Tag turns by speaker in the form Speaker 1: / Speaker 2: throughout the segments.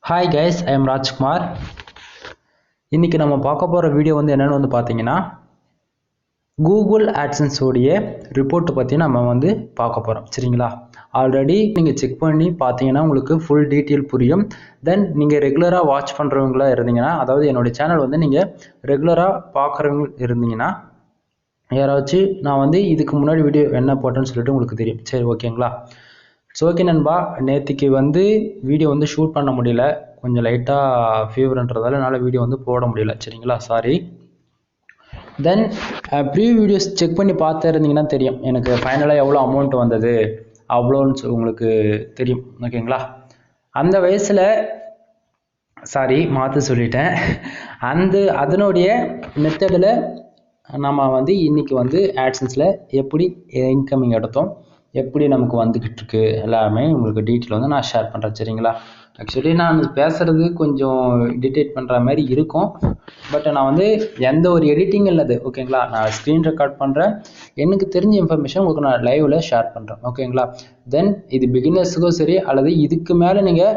Speaker 1: Hi guys, I am Rajkumar. இன்னைக்கு நம்ம பார்க்க போற வீடியோ என்னன்னு பாத்தீங்கன்னா Google AdSense உடைய ரிப்போர்ட் பத்தி நம்ம பார்க்க போறோம். சரிங்களா? ஆல்ரெடி நீங்க செக் பண்ணி பாத்தீங்கன்னா உங்களுக்கு full detail புரியும். Then நீங்க ரெகுலரா வாட்ச் பண்றவங்களா இருந்தீங்கன்னா அதாவது என்னோட சேனல் நீங்க ரெகுலரா பார்க்கறவங்க இருந்தீங்கன்னா யாராச்சும் நான் இதுக்கு முன்னாடி வீடியோ என்ன போட்டேன்னு சொல்லிட்டு உங்களுக்கு தெரியும். சரி ஓகேங்களா? ஓகே நண்பா, நேத்திக்கு வீடியோ ஷூட் பண்ண முடியல, கொஞ்சம் லைட்டா ஃபீவர்ன்றதால என்னால வீடியோ போட முடியல. சரிங்களா? சாரி. தென் ப்ரீவியூ வீடியோஸ் செக் பண்ணி பார்த்துருந்தீங்கன்னா தெரியும் எனக்கு ஃபைனலாக எவ்வளோ அமௌண்ட் வந்தது அவ்வளோன்னு உங்களுக்கு தெரியும். ஓகேங்களா? அந்த வயசில் சாரி மாற்ற சொல்லிட்டேன். அதனுடைய மெத்தடில் நம்ம இன்னைக்கு ஆட்சன்ஸில் எப்படி இன்கமிங் எடுத்தோம், எப்படி நமக்கு வந்துக்கிட்டு இருக்கு எல்லாமே உங்களுக்கு டீட்டெயில் நான் ஷேர் பண்ணுறேன். சரிங்களா? ஆக்சுவலி நான் பேசுறது கொஞ்சம் டிடெக்ட் பண்ணுற மாதிரி இருக்கும், பட் நான் எந்த ஒரு எடிட்டிங் இல்லது. ஓகேங்களா? நான் ஸ்க்ரீன் ரெக்கார்ட் பண்ணுறேன், எனக்கு தெரிஞ்ச இன்ஃபர்மேஷன் உங்களுக்கு நான் லைவில் ஷேர் பண்ணுறேன். ஓகேங்களா? தென் இது பிகினர்ஸுக்கும் சரி அல்லது இதுக்கு மேலே நீங்கள்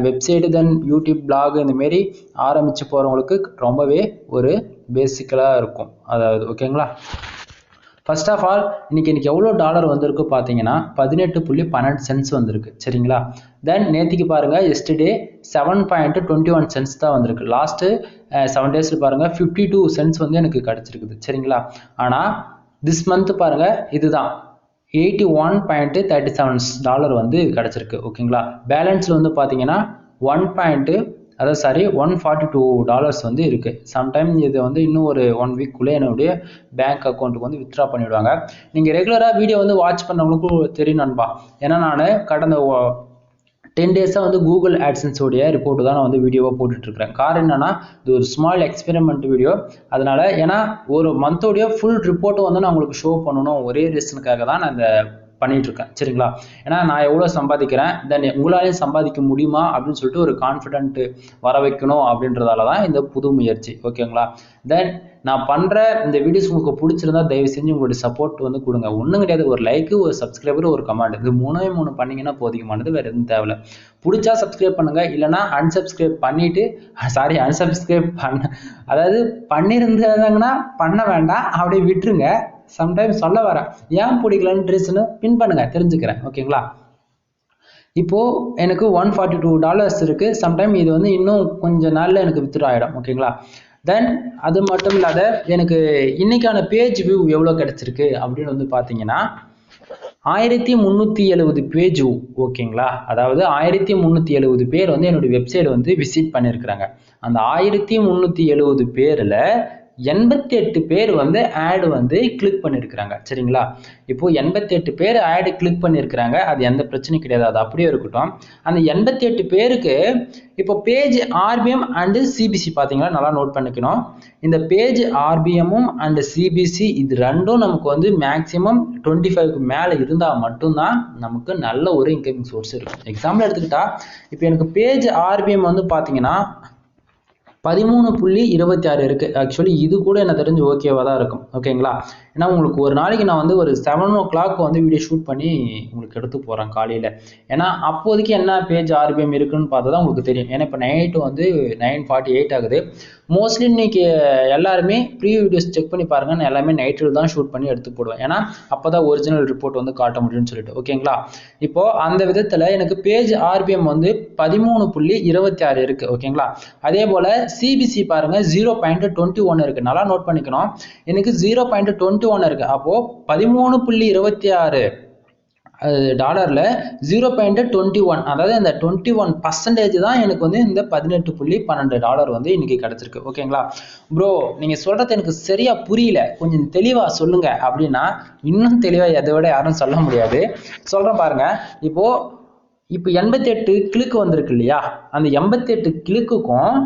Speaker 1: வெப்சைட்டு தென் யூடியூப் பிளாக் இந்தமாரி ஆரம்பித்து போகிறவங்களுக்கு ரொம்பவே ஒரு பேசிக்கலாக இருக்கும். அதாவது ஓகேங்களா? ஃபர்ஸ்ட் ஆஃப் ஆல் இன்னைக்கு எவ்வளோ டாலர் வந்திருக்கு பார்த்தீங்கன்னா 18.12 வந்திருக்கு. சரிங்களா? தென் நேற்றுக்கு பாருங்கள் எஸ்டர்டே 7.21 சென்ட்ஸ் தான் வந்திருக்கு. லாஸ்ட்டு 7 டேஸில் பாருங்கள் 52 சென்ட்ஸ் எனக்கு கிடச்சிருக்குது. சரிங்களா? ஆனால் திஸ் மந்த் பாருங்கள் இதுதான் 81.37 டாலர் கிடச்சிருக்கு. ஓகேங்களா? பேலன்ஸில் பார்த்தீங்கன்னா 142 டாலர்ஸ் இருக்கு. சம்டைம் இது இன்னும் ஒரு 1 வீக்குள்ளே என்னுடைய பேங்க் அக்கௌண்ட்டுக்கு வித்ட்ரா பண்ணிவிடுவாங்க. நீங்கள் ரெகுலராக வீடியோ வாட்ச் பண்ணவங்களுக்கும் தெரியும் நண்பா. ஏன்னா நான் கடந்த 10 டேஸாக கூகுள் ஆட்சன்ஸ் உடைய ரிப்போர்ட்டு தான் நான் வீடியோவாக போட்டுட்ருக்கிறேன். காரணம் என்னன்னா இது ஒரு ஸ்மால் எக்ஸ்பெரிமெண்ட் வீடியோ. அதனால ஏன்னா ஒரு மந்தோடைய ஃபுல் ரிப்போர்ட்டும் நான் உங்களுக்கு ஷோ பண்ணணும் ஒரே ரீசனுக்காக தான் நான் இந்த பண்ணிட்டு இருக்கேன். சரிங்களா? ஏன்னா நான் எவ்வளோ சம்பாதிக்கிறேன், தென் உங்களாலையும் சம்பாதிக்க முடியுமா அப்படின்னு சொல்லிட்டு ஒரு கான்ஃபிடென்ட் வர வைக்கணும் அப்படின்றதால தான் இந்த புது முயற்சி. ஓகேங்களா? தென் நான் பண்ணுற இந்த வீடியோஸ் உங்களுக்கு பிடிச்சிருந்தா தயவு செஞ்சு உங்களுடைய சப்போர்ட் கொடுங்க. ஒன்றும் கிடையாது, ஒரு லைக்கு, ஒரு சப்ஸ்கிரைபர், ஒரு கமெண்ட், இது 3 பண்ணிங்கன்னா போதிக்குமானது, வேறு எதுவும் தேவையில்லை. பிடிச்சா சப்ஸ்கிரைப் பண்ணுங்க, இல்லைனா அன்சப்ஸ்கிரைப் பண்ணிட்டு அன்சப்ஸ்கிரைப் அதாவது பண்ணியிருந்தாங்கன்னா பண்ண வேண்டாம், அப்படியே விட்டுருங்க. சம்டைம்ஸ் சொல்ல வரேன், ஏன் பிடிக்கலன்னு ரீசனு பின் பண்ணுங்க, தெரிஞ்சுக்கிறேன். ஓகேங்களா? இப்போ எனக்கு 142 டாலர்ஸ் இருக்கு. சம்டைம் இது இன்னும் கொஞ்ச நாள்ல எனக்கு வித்ட்ரா ஆகிடும். ஓகேங்களா? தென் அது மட்டும் இல்லாத எனக்கு இன்னைக்கான பேஜ் வியூ எவ்வளோ கிடைச்சிருக்கு அப்படின்னு பார்த்தீங்கன்னா 1370 பேஜ். ஓகேங்களா? அதாவது 1370 பேர் என்னுடைய வெப்சைட் விசிட் பண்ணியிருக்கிறாங்க. அந்த 1370 பேரில் 88 பேர் ஆடு கிளிக் பண்ணியிருக்கிறாங்க. சரிங்களா? இப்போ 88 பேர் ஆடு கிளிக் பண்ணியிருக்கிறாங்க, அது எந்த பிரச்சனையும் கிடையாது, அது அப்படியே இருக்கட்டும். அந்த 88 பேருக்கு இப்போ பேஜ் ஆர்பிஎம் அண்டு சிபிசி பார்த்தீங்களா, நல்லா நோட் பண்ணிக்கணும். இந்த பேஜ் ஆர்பிஎம்மும் அண்டு சிபிசி இது ரெண்டும் நமக்கு மேக்ஸிமம் 25க்கு மேலே இருந்தால் மட்டும்தான் நமக்கு நல்ல ஒரு இன்கமிங் சோர்ஸ் இருக்கும். எக்ஸாம்பிள் எடுத்துக்கிட்டா இப்போ எனக்கு பேஜ் ஆர்பிஎம் பார்த்தீங்கன்னா 13.26 இருக்கு. ஆக்சுவலி இது கூட எனக்கு தெரிஞ்சு ஓகேவா தான் இருக்கும். ஓகேங்களா? ஏன்னா உங்களுக்கு ஒரு நாளைக்கு நான் ஒரு 7 o'clock வீடியோ ஷூட் பண்ணி உங்களுக்கு எடுத்து போகிறேன் காலையில். ஏன்னா அப்போதைக்கு என்ன பேஜ் ஆர்பிஎம் இருக்குன்னு பார்த்தா தான் உங்களுக்கு தெரியும். ஏன்னா இப்போ நைட்டு 9:48 ஆகுது. மோஸ்ட்லி இன்னைக்கு எல்லாருமே ப்ரீ வீடியோஸ் செக் பண்ணி பாருங்க, நான் எல்லாமே நைட்டில் தான் ஷூட் பண்ணி எடுத்து போடுவேன். ஏன்னா அப்போ தான் ஒரிஜினல் ரிப்போர்ட் காட்ட முடியும்னு சொல்லிட்டு. ஓகேங்களா? இப்போ அந்த விதத்தில் எனக்கு பேஜ் ஆர்பிஎம் 13.26 இருக்கு. ஓகேங்களா? அதே போல் சிபிசி பாருங்க 0.21 இருக்கு. நல்லா நோட் பண்ணிக்கணும், எனக்கு 0.21 இருக்கு. அப்போ 13.26 டாலர்ல 0.21, அதாவது இந்த 21% தான் எனக்கு இந்த 18.12 டாலர் இன்னைக்கு கிடைச்சிருக்கு. ஓகேங்களா? ப்ரோ நீங்க சொல்றது எனக்கு சரியா புரியல, கொஞ்சம் தெளிவா சொல்லுங்க அப்படின்னா இன்னும் தெளிவா எதை விட யாரும் சொல்ல முடியாது. சொல்றேன் பாருங்க. இப்போ 88 கிளிக் வந்திருக்கு இல்லையா, அந்த 88 கிளிக்குக்கும்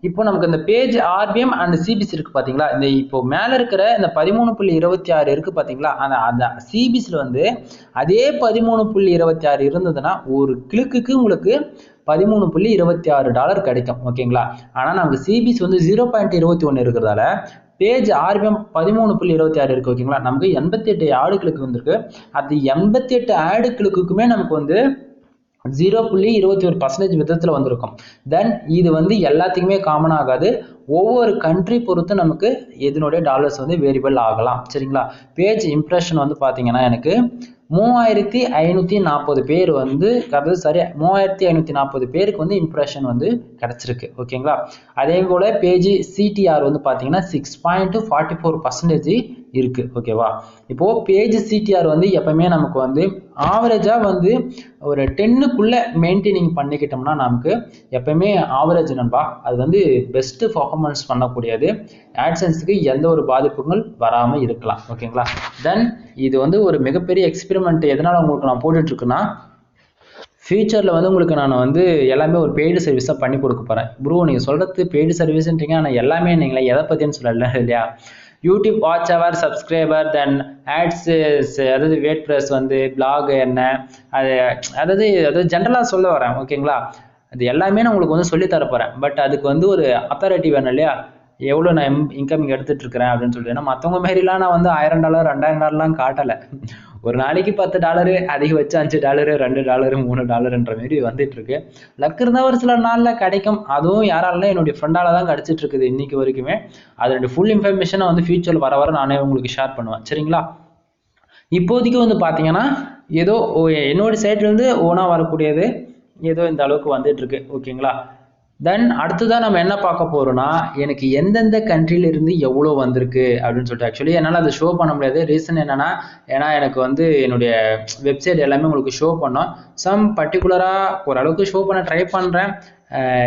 Speaker 1: இப்போ நமக்கு இந்த பேஜ் ஆர்பிஎம் அண்ட் சிபிசி இருக்கு பாத்தீங்களா, இந்த இப்போ மேல இருக்கிற இந்த 13.26 இருக்கு பாத்தீங்களா, அந்த சிபிசில அதே 13.26 இருந்ததுன்னா ஒரு கிளிக்குக்கு உங்களுக்கு 13.26 டாலர் கிடைக்கும். ஓகேங்களா? ஆனா நமக்கு சிபிசி 0.21 இருக்கிறதால பேஜ் ஆர்பிஎம் 13.26 இருக்கு. ஓகேங்களா? நமக்கு 88 ஆடு கிளிக் வந்திருக்கு. அது 88 ஆடு கிளிக்குமே நமக்கு 0.21% விதத்தில் வந்திருக்கும். தென் இது வந்து எல்லாத்துக்குமே காமன் ஆகாது, ஒவ்வொரு கண்ட்ரி பொறுத்து நமக்கு இதனுடைய டாலர்ஸ் வந்து வேரியபிள் ஆகலாம். சரிங்களா? பேஜ் இம்ப்ரெஷன் வந்து பார்த்தீங்கன்னா எனக்கு 3540 பேர் வந்து, அதாவது சரி 3540 பேருக்கு வந்து இம்ப்ரெஷன் வந்து கிடைச்சிருக்கு. ஓகேங்களா? அதே போல பேஜ் சிடிஆர் வந்து பார்த்தீங்கன்னா 6.44% இருக்கு. ஓகேவா? இப்போ பேஜ் சிடிஆர் வந்து எப்பவுமே நமக்கு வந்து ஆவரேஜா வந்து ஒரு 10க்குள்ள மெயின்டைனிங் பண்ணிக்கிட்டோம்னா நமக்கு எப்பவுமே ஆவரேஜ் நண்பா, அது வந்து பெஸ்ட் பர்ஃபார்மன்ஸ் பண்ணக்கூடியது. ஆட்சன்ஸுக்கு எந்த ஒரு பாதிப்புகள் வராம இருக்கலாம். ஓகேங்களா? தென் இது வந்து ஒரு மிகப்பெரிய எக்ஸ்பெரிமெண்ட். எதனால உங்களுக்கு நான் போட்டுட்டு இருக்குன்னா, ஃபியூச்சரில் வந்து உங்களுக்கு நான் வந்து எல்லாமே ஒரு பெய்டு சர்வீஸாக பண்ணி கொடுக்க போகிறேன். ப்ரோ நீங்கள் சொல்கிறது பெய்டு சர்வீஸ்ன்றீங்க, ஆனால் எல்லாமே நீங்களே எதை பற்றின்னு சொல்லல இல்லையா? யூடியூப் வாட்ச் அவர், சப்ஸ்கிரைபர், தென் ஆட்ஸ், அதாவது வேட் ப்ரெஸ் வந்து பிளாக் என்ன, அதாவது ஜென்ரலாக சொல்ல வரேன். ஓகேங்களா? அது எல்லாமே நான் உங்களுக்கு வந்து சொல்லி தர போகிறேன். பட் அதுக்கு வந்து ஒரு அத்தாரிட்டி வேணும் இல்லையா? எவ்வளோ நான் இன்கம் எடுத்துட்டு இருக்கிறேன் அப்படின்னு சொல்லிட்டு. ஏன்னா மற்றவங்க மாரிலாம் நான் வந்து $1000 $2000 காட்டலை. ஒரு நாளைக்கு $10, அதிகபட்சம் $5, $2, $3ன்ற மாரி வந்துட்டு இருக்கு. லக் இருந்தால் ஒரு சில நாளில் கிடைக்கும். அதுவும் யாராலும் என்னுடைய ஃப்ரெண்டால தான் கிடைச்சிட்டு இருக்குது இன்னைக்கு வரைக்குமே. அதனுடைய ஃபுல் இன்ஃபர்மேஷனை வந்து ஃபியூச்சரில் வர நானே உங்களுக்கு ஷேர் பண்ணுவேன். சரிங்களா? இப்போதைக்கு வந்து பார்த்தீங்கன்னா ஏதோ என்னோட சைட்லேருந்து ஓனாக வரக்கூடியது ஏதோ இந்த அளவுக்கு வந்துட்டு இருக்கு. ஓகேங்களா? தென் அடுத்ததான் நம்ம என்ன பார்க்க போறோம்னா, எனக்கு எந்தெந்த கண்ட்ரில இருந்து எவ்வளோ வந்திருக்கு அப்படின்னு சொல்லிட்டு. ஆக்சுவலி என்னால் அதை ஷோ பண்ண முடியாது. ரீசன் என்னன்னா, ஏன்னா எனக்கு வந்து என்னுடைய வெப்சைட் எல்லாமே உங்களுக்கு ஷோ பண்ணோம். சம் பர்டிகுலராக ஓரளவுக்கு ஷோ பண்ண ட்ரை பண்ணுறேன்.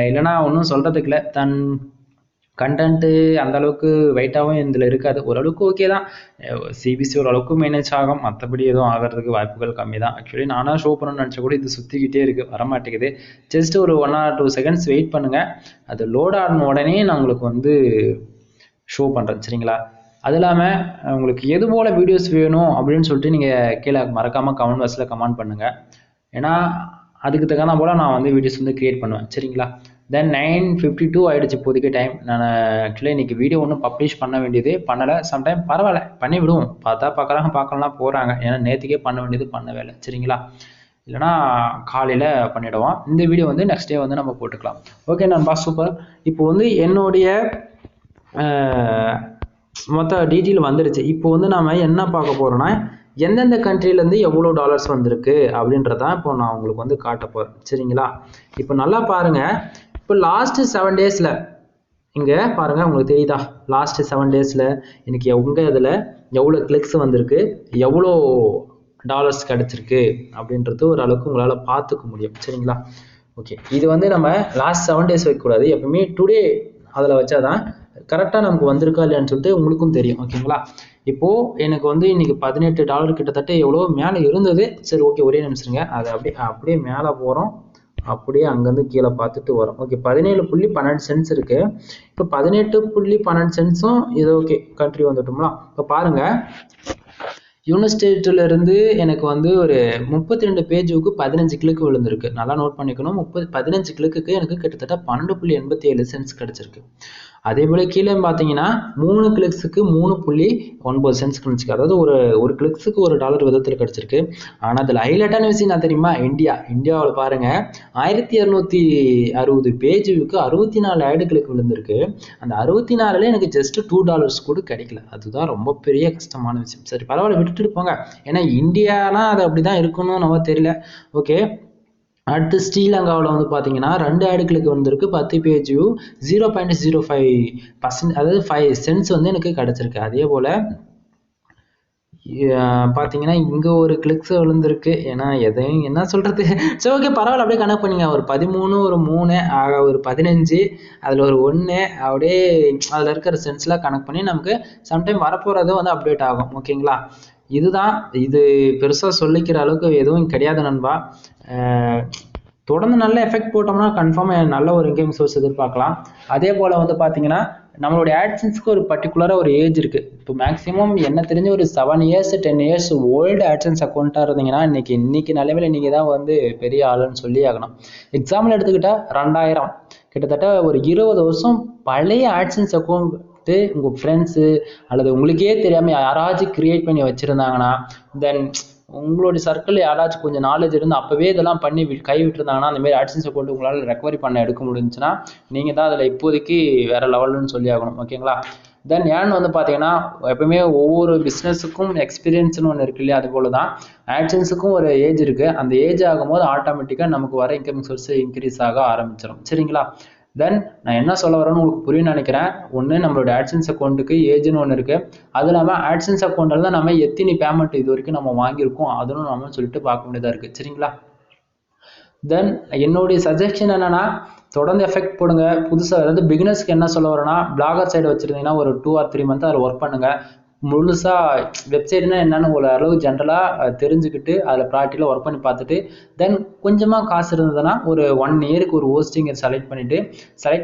Speaker 1: இல்லைனா ஒன்றும் சொல்கிறதுக்கு இல்லை. கண்டென்ட்டு அந்த அளவுக்கு வெயிட்டாகவும் இதில் இருக்காது. ஓரளவுக்கு ஓகே தான். சிபிசி ஓரளவுக்கு மேனேஜ் ஆகும். மற்றபடி எதுவும் ஆகிறதுக்கு வாய்ப்புகள் கம்மி தான். ஆக்சுவலி நானாக ஷோ பண்ணணும்னு நினச்சா கூட இது சுற்றிக்கிட்டே இருக்குது, வரமாட்டேங்குது. ஜஸ்ட் ஒரு 1 or 2 செகண்ட்ஸ் வெயிட் பண்ணுங்கள். அது லோட் ஆன உடனே நான் உங்களுக்கு வந்து ஷோ பண்ணுறேன். சரிங்களா? அது இல்லாமல் உங்களுக்கு எது போல் வீடியோஸ் வேணும் அப்படின்னு சொல்லிட்டு நீங்கள் கீழே மறக்காமல் கமெண்ட் பாக்ஸில் கமெண்ட் பண்ணுங்கள். ஏன்னா அதுக்கு தகுந்த போல் நான் வந்து வீடியோஸ் வந்து க்ரியேட் பண்ணுவேன். சரிங்களா? தென் 9:52 ஆகிடுச்சு இப்போதைக்கு டைம். நான் ஆக்சுவலி இன்றைக்கி வீடியோ ஒன்றும் பப்ளிஷ் பண்ண வேண்டியது பண்ணலை. சம்டைம் பரவாயில்ல, பண்ணி விடுவோம். பார்த்தா பார்க்குறாங்க, பார்க்கலாம் போகிறாங்க. ஏன்னா நேற்றுக்கே பண்ண வேண்டியது பண்ணவே இல்லை. சரிங்களா? இல்லைனா காலையில் பண்ணிவிடுவோம். இந்த வீடியோ வந்து நெக்ஸ்ட் டே வந்து நம்ம போட்டுக்கலாம். ஓகே நண்பா, சூப்பர். இப்போ வந்து என்னுடைய மொத்த டீட்டெயில் வந்துடுச்சு. இப்போ வந்து நாம் என்ன பார்க்க போகிறோன்னா, எந்தெந்த கண்ட்ரிலேருந்து எவ்வளோ டாலர்ஸ் வந்திருக்கு அப்படின்றதான் இப்போ நான் உங்களுக்கு வந்து காட்ட போகிறேன். சரிங்களா? இப்போ நல்லா பாருங்கள். இப்போ லாஸ்ட்டு 7 டேஸில் இங்கே பாருங்கள், உங்களுக்கு தெரியுதா? லாஸ்ட்டு 7 டேஸில் எனக்கு இதில் எவ்வளோ கிளிக்ஸ் வந்திருக்கு, எவ்வளோ டாலர்ஸ் கிடச்சிருக்கு அப்படின்றது ஓரளவுக்கு உங்களால் பார்த்துக்க முடியும். சரிங்களா? ஓகே, இது வந்து நம்ம லாஸ்ட் 7 டேஸ் வைக்கக்கூடாது. எப்பவுமே டுடே அதில் வச்சாதான் கரெக்டாக நமக்கு வந்திருக்கா இல்லையான்னு சொல்லிட்டு உங்களுக்கும் தெரியும். ஓகேங்களா? இப்போது எனக்கு வந்து இன்றைக்கி $18 கிட்டத்தட்ட எவ்வளோ மேலே இருந்தது. சரி, ஓகே, ஒரே நிமிஷங்க. அதை அப்படியே மேலே போகிறோம். அப்படியே அங்கேருந்து கீழே பார்த்துட்டு வரும். ஓகே, 17.12 சென்ட்ஸ் இருக்குது. இப்போ 18.12 சென்ட்ஸும் இது ஓகே கண்ட்ரி வந்துட்டோம்னா. இப்போ பாருங்கள், யூனிஸ்டேட்டிலிருந்து எனக்கு வந்து ஒரு 32 பேஜுக்கு 15 கிளிக்கு விழுந்திருக்கு. நல்லா நோட் பண்ணிக்கணும். 15 கிளிக்கு எனக்கு கிட்டத்தட்ட 12.87 சென்ட்ஸ் கிடச்சிருக்கு. அதே போல் கீழே பார்த்தீங்கன்னா 3 கிளிக்ஸுக்கு 3.9 சென்ட்ஸ் கிடச்சிருக்கு. அதாவது ஒரு கிளிக்ஸுக்கு $1 விதத்தில் கிடச்சிருக்கு. ஆனால் அதில் ஹைலைட்டான விஷயம் என்ன தெரியுமா? இந்தியாவில் பாருங்கள், 1260 பேஜுக்கு 64 ஆட் கிளிக் விழுந்திருக்கு. அந்த 64ல எனக்கு ஜஸ்ட் $2 கூட கிடைக்கல. அதுதான் ரொம்ப பெரிய கஷ்டமான விஷயம். சரி, பரவாயில்ல, விட்டுட்டு போங்க. ஏன்னா இந்தியானா அது அப்படி தான் இருக்கணும், நம்ம தெரியல. ஓகே, அடுத்து ஸ்ரீலங்காவில் வந்து பார்த்தீங்கன்னா 2 ஆட் கிளிக் வந்திருக்கு. 10 பேஜு 0.05%, அதாவது 5 சென்ட்ஸ் வந்து எனக்கு கிடச்சிருக்கு. அதே போல் பார்த்தீங்கன்னா இங்கே ஒரு கிளிக்ஸ் விழுந்திருக்கு. ஏன்னா எதையும் என்ன சொல்கிறது. சரி, ஓகே, பரவாயில்ல, அப்படியே கனெக்ட் பண்ணிங்க. ஒரு 13, ஒரு 3, ஒரு 15, அதில் ஒரு 1, அப்படியே அதில் இருக்கிற சென்ஸ்லாம் கனெக்ட் பண்ணி நமக்கு சம்டைம் வரப்போகிறது வந்து அப்டேட் ஆகும். ஓகேங்களா? இதுதான். இது பெருசாக சொல்லிக்கிற அளவுக்கு எதுவும் கிடையாது நண்பா. தொடர்ந்து நல்ல எஃபெக்ட் போட்டோம்னா கன்ஃபார்மாக நல்ல ஒரு இன்கம் சோர்ஸ் எதிர்பார்க்கலாம். அதே போல் வந்து பார்த்தீங்கன்னா நம்மளுடைய ஆட்சன்ஸ்க்கு ஒரு பர்டிகுலராக ஒரு ஏஜ் இருக்குது. இப்போ மேக்ஸிமம் என்ன தெரிஞ்ச ஒரு 7 years 10 years ஓல்டு ஆட்சன்ஸ் அக்கௌண்ட்டாக இருந்தீங்கன்னா இன்னைக்கு நிலைமையில் நீங்கள் தான் வந்து பெரிய ஆளுன்னு சொல்லி ஆகணும். எக்ஸாம்பிள் எடுத்துக்கிட்டால் 2000 கிட்டத்தட்ட ஒரு 20 வருஷம் பழைய ஆட்சன்ஸ் அக்கௌண்ட் உங்கள் ஃப்ரெண்ட்ஸு அல்லது உங்களுக்கே தெரியாமல் யாராச்சும் கிரியேட் பண்ணி வச்சுருந்தாங்கன்னா தென் உங்களுடைய சர்க்கிள் யாராச்சும் கொஞ்சம் நாலேஜ் இருந்து அப்போவே இதெல்லாம் பண்ணி கை விட்டுருந்தாங்கன்னா அந்த மாதிரி AdSense அக்கௌண்ட் உங்களால் ரெக்கவரி பண்ண எடுக்க முடிஞ்சுன்னா நீங்கள் தான் அதில் இப்போதைக்கு வேறு லெவல்னு சொல்லி ஆகணும். ஓகேங்களா? தென் ஏன்னு வந்து பார்த்தீங்கன்னா எப்பவுமே ஒவ்வொரு பிஸ்னஸுக்கும் எக்ஸ்பீரியன்ஸ்னு ஒன்று இருக்கு இல்லையா, அது போல தான் AdSenseக்கும் ஒரு ஏஜ் இருக்குது. அந்த ஏஜ் ஆகும்போது ஆட்டோமேட்டிக்காக நமக்கு வர இன்கமிங் சோர்ஸ் இன்க்ரீஸ் ஆக ஆரம்பிச்சிடும். சரிங்களா? தென் நான் என்ன சொல்ல வரேன்னு உங்களுக்கு புரியும் நினைக்கிறேன். ஒன்று நம்மளோட AdSense அக்கௌண்ட்டுக்கு ஏஜ்னு ஒன்று இருக்குது. அது இல்லாமல் AdSense அக்கௌண்ட்டில் தான் நம்ம எத்தனை பேமெண்ட் இது வரைக்கும் நம்ம வாங்கியிருக்கோம் அதுவும் நம்ம சொல்லிட்டு பார்க்க வேண்டியதாக இருக்குது. சரிங்களா? தென் என்னுடைய சஜஷன் என்னன்னா தொடர்ந்து எஃபெக்ட் போடுங்க. புதுசாக அதாவது பிகினர்ஸ்க்கு என்ன சொல்ல வரேன்னா பிளாகர் சைடு வச்சுருந்தீங்கன்னா ஒரு 2 or 3 months அதில் ஒர்க் பண்ணுங்கள். முழுசாக வெப்சைட்னா என்னென்னு ஒரு அளவு ஜென்ரலாக தெரிஞ்சுக்கிட்டு அதில் ப்ராக்டிக்கலாக ஒர்க் பண்ணி பார்த்துட்டு தென் கொஞ்சமாக காசு இருந்ததுன்னா ஒரு 1 yearக்கு ஒரு ஹோஸ்டிங்கர் செலக்ட்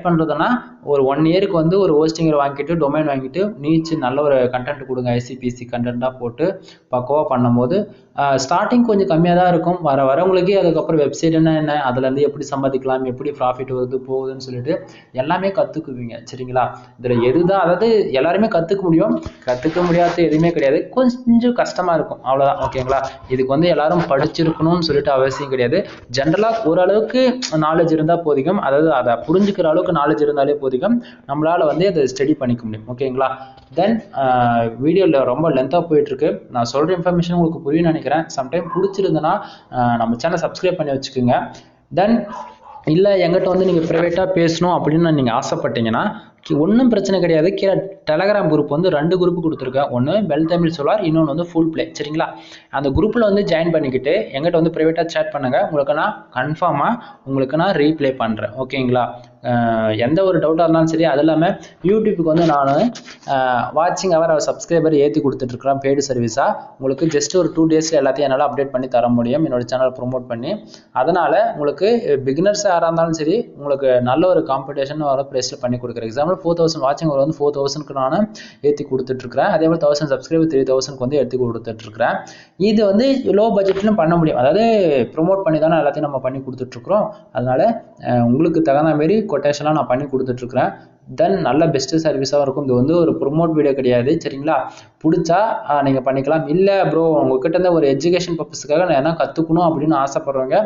Speaker 1: பண்ணுறதுனா ஒரு 1 yearக்கு வந்து ஒரு ஹோஸ்டிங்கர் வாங்கிட்டு டொமைன் வாங்கிட்டு நீச்சு நல்ல ஒரு கண்டென்ட் கொடுங்க. CPC கண்டென்ட்டாக போட்டு பக்கவாக பண்ணும்போது ஸ்டார்டிங் கொஞ்சம் கம்மியாக தான் இருக்கும். வர உங்களுக்கு அதுக்கப்புறம் வெப்சைட்னா என்ன, அதுலேருந்து எப்படி சம்பாதிக்கலாம், எப்படி ப்ராஃபிட் வருது போகுதுன்னு சொல்லிட்டு எல்லாமே கற்றுக்குவீங்க. சரிங்களா? இதில் எதுதான் அதாவது எல்லாருமே கற்றுக்க முடியும், கற்றுக்க முடியாத எதுவுமே கிடையாது. கொஞ்சம் கஷ்டமாக இருக்கும் அவ்வளோதான். ஓகேங்களா? இதுக்கு வந்து எல்லாரும் படிச்சிருக்கணும்னு சொல்லிட்டு அவசியம் கிடையாது. ஜென்ரலாக ஓரளவுக்கு நாலேஜ் இருந்தால் போதிக்கும். அதாவது அதை புரிஞ்சுக்கிற அளவுக்கு நாலேஜ் இருந்தாலே போதிக்கும். நம்மளால் வந்து அதை ஸ்டடி பண்ணிக்க முடியும். ஓகேங்களா? தென் வீடியோவில் ரொம்ப லென்த்தாக போயிட்டுருக்கு. நான் சொல்கிற இன்ஃபர்மேஷன் உங்களுக்கு புரியும் நினைக்கிறேன். சம்டைம் பிடிச்சிருந்ததுன்னா நம்ம சேனல் சப்ஸ்கிரைப் பண்ணி வச்சுக்கோங்க. தென் இல்லை எங்கிட்ட வந்து நீங்கள் ப்ரைவேட்டாக பேசணும் அப்படின்னு நீங்கள் ஆசைப்பட்டீங்கன்னா ஒன்றும் பிரச்சனை கிடையாது. கீழே டெலகிராம் குரூப் வந்து 2 குரூப் கொடுத்துருக்கேன். ஒன்று வெல் தமிழ் சொல்லார், இன்னொன்று வந்து ஃபுல் பிளே. சரிங்களா? அந்த குரூப்பில் வந்து ஜாயின் பண்ணிக்கிட்டு எங்கிட்ட வந்து ப்ரைவேட்டாக சேட் பண்ணுங்கள். உங்களுக்கு நான் கன்ஃபார்மாக உங்களுக்கு நான் ரீப்ளே பண்ணுறேன். ஓகேங்களா? எந்த ஒரு டவுட்டாக இருந்தாலும் சரி. அது இல்லாமல் யூடியூப்புக்கு வந்து நான் வாட்சிங் அவர் சப்ஸ்கிரைபர் ஏற்றி கொடுத்துட்ருக்குறேன் பெய்டு சர்வீஸாக. உங்களுக்கு ஜஸ்ட் ஒரு 2 days எல்லாத்தையும் என்னால் அப்டேட் பண்ணி தர முடியும் என்னோட சேனலை ப்ரொமோட் பண்ணி. அதனால் உங்களுக்கு பிகினர்ஸ் யாராக இருந்தாலும் சரி உங்களுக்கு நல்ல ஒரு காம்படிஷன் வர ப்ரைஸில் பண்ணி கொடுக்குறேன். எக்ஸாம்பிள் 4000 வாட்சிங் அவர் வந்து 4000க்கு நான் ஏற்றி கொடுத்துட்ருக்கிறேன். அதே மாதிரி 1000 சப்ஸ்கிரைபர் 3000க்கு வந்து ஏற்றி கொடுத்துட்ருக்கிறேன். இது வந்து லோ பட்ஜெட்லையும் பண்ண முடியும். அதாவது ப்ரொமோட் பண்ணி தானே எல்லாத்தையும் நம்ம பண்ணி கொடுத்துட்ருக்குறோம். அதனால் உங்களுக்கு தகுந்த மாரி கொட்டேஷன்லாம் நான் பண்ணி கொடுத்துட்ருக்குறேன். தென் நல்ல பெஸ்ட்டு சர்வீஸாகவும் இருக்கும். இது வந்து ஒரு ப்ரொமோட் வீடியோ கிடையாது. சரிங்களா? பிடிச்சா நீங்கள் பண்ணிக்கலாம். இல்லை ப்ரோ உங்ககிட்ட இருந்த ஒரு எஜுகேஷன் பர்பஸுக்காக நான் என்ன கற்றுக்கணும் அப்படின்னு ஆசைப்படுறவங்க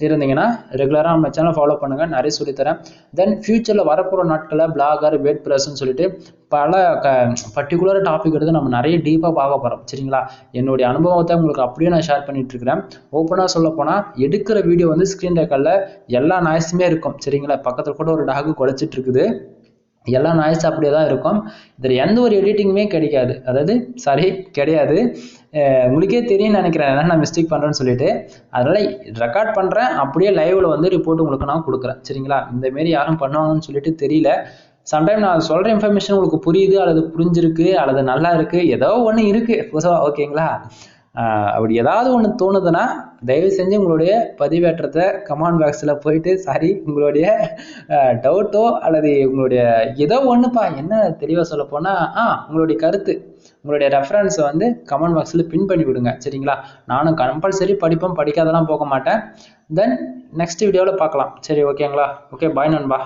Speaker 1: இருந்தீங்கன்னா ரெகுலராக நம்ம சேனல் ஃபாலோ பண்ணுங்கள். நிறைய சொல்லித்தரேன். தென் ஃபியூச்சரில் வரப்போகிற நாட்களில் பிளாகர் வேட் ப்ரெஸ்ன்னு சொல்லிட்டு பல பர்டிகுலர் டாபிக் எடுத்து நம்ம நிறைய டீப்பாக பார்க்க போகிறோம். சரிங்களா? என்னுடைய அனுபவத்தை உங்களுக்கு அப்படியே நான் ஷேர் பண்ணிட்டு இருக்கிறேன். ஓப்பனாக சொல்ல போனால் எடுக்கிற வீடியோ வந்து ஸ்க்ரீன் ரெக்கார்டில் எல்லா நாய்ஸுமே இருக்கும். சரிங்களா? பக்கத்தில் கூட ஒரு டாகு குலைச்சிட்டு இருக்குது. எல்லா நாய்ஸ் அப்படியே தான் இருக்கும். இதில் எந்த ஒரு எடிட்டிங்குமே கிடைக்காது. அதாவது கிடையாது. உங்களுக்கே தெரியும்னு நினைக்கிறேன் என்ன நான் மிஸ்டேக் பண்ணுறேன்னு சொல்லிட்டு. அதனால் ரெக்கார்ட் பண்ணுறேன், அப்படியே லைவில் வந்து ரிப்போர்ட் உங்களுக்கு நான் கொடுக்குறேன். சரிங்களா? இந்தமாரி யாரும் பண்ணுவாங்கன்னு சொல்லிட்டு தெரியல. சம்டைம் நான் சொல்கிற இன்ஃபர்மேஷன் உங்களுக்கு புரியுது அல்லது புரிஞ்சிருக்கு அல்லது நல்லா இருக்குது ஏதோ ஒன்று இருக்குது புதுசாக. ஓகேங்களா? அப்படி ஏதாவது ஒன்று தோணுதுன்னா தயவு செஞ்சு உங்களுடைய பதிவேற்றத்தை கமெண்ட் பாக்ஸில் போயிட்டு உங்களுடைய டவுட்டோ அல்லது உங்களுடைய ஏதோ ஒன்றுப்பா என்ன தெளிவாக சொல்ல போனால் உங்களுடைய கருத்து உங்களுடைய ரெஃபரன்ஸை வந்து கமெண்ட் பாக்ஸில் பின் பண்ணி விடுங்க. சரிங்களா? நானும் கம்பல்சரி படிப்பேன், படிக்காதெல்லாம் போக மாட்டேன். தென் நெக்ஸ்ட் வீடியோவில் பார்க்கலாம். சரி ஓகேங்களா? ஓகே பாய் நண்பா.